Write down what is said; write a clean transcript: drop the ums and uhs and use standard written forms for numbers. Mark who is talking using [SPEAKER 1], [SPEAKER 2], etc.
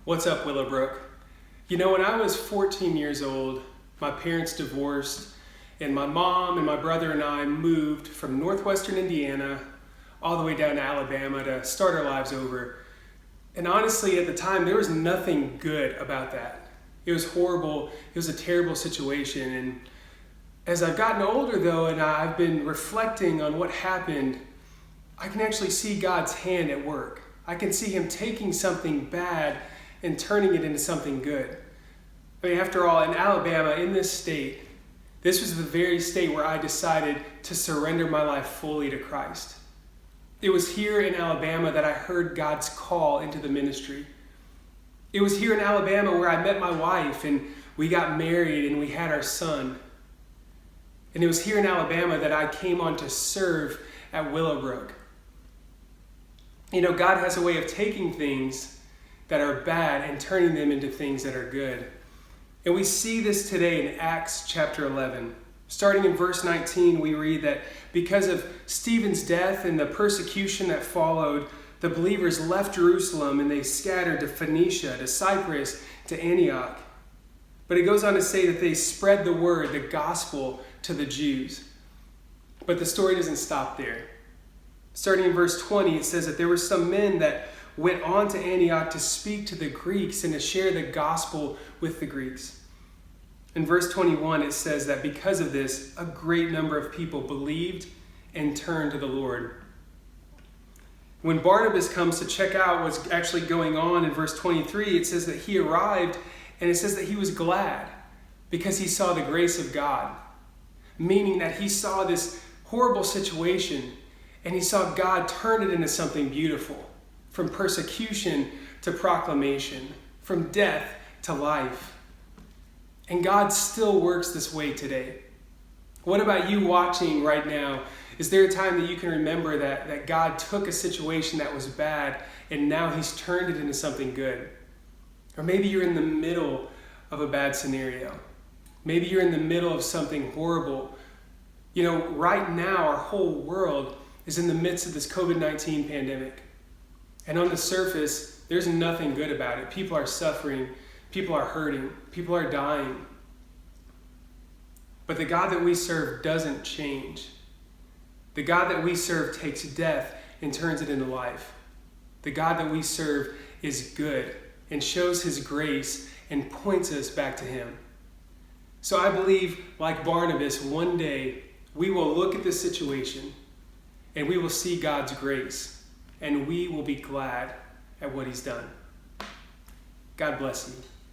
[SPEAKER 1] What's up, Willowbrook? You know, when I was 14 years old, my parents divorced, and my mom and my brother and I moved from northwestern Indiana all the way down to Alabama to start our lives over. And honestly, at the time, there was nothing good about that. It was horrible. It was a terrible situation. And as I've gotten older, though, and I've been reflecting on what happened, I can actually see God's hand at work. I can see Him taking something bad and turning it into something good. I mean, after all, in Alabama, in this state, this was the very state where I decided to surrender my life fully to Christ. It was here in Alabama that I heard God's call into the ministry. It was here in Alabama where I met my wife and we got married and we had our son. And it was here in Alabama that I came on to serve at Willowbrook. You know, God has a way of taking things that are bad and turning them into things that are good. And we see this today in Acts chapter 11. Starting in verse 19, we read that because of Stephen's death and the persecution that followed, the believers left Jerusalem and they scattered to Phoenicia, to Cyprus, to Antioch. But it goes on to say that they spread the word, the gospel, to the Jews. But the story doesn't stop there. Starting in verse 20, it says that there were some men that went on to Antioch to speak to the Greeks and to share the gospel with the Greeks. In verse 21, it says that because of this, a great number of people believed and turned to the Lord. When Barnabas comes to check out what's actually going on in verse 23, it says that he arrived and it says that he was glad because he saw the grace of God, meaning that he saw this horrible situation and he saw God turn it into something beautiful. From persecution to proclamation, from death to life. And God still works this way today. What about you watching right now? Is there a time that you can remember that God took a situation that was bad and now He's turned it into something good? Or maybe you're in the middle of a bad scenario. Maybe you're in the middle of something horrible. You know, right now our whole world is in the midst of this COVID-19 pandemic. And on the surface, there's nothing good about it. People are suffering. People are hurting. People are dying. But the God that we serve doesn't change. The God that we serve takes death and turns it into life. The God that we serve is good and shows His grace and points us back to Him. So I believe, like Barnabas, one day we will look at this situation and we will see God's grace. And we will be glad at what He's done. God bless you.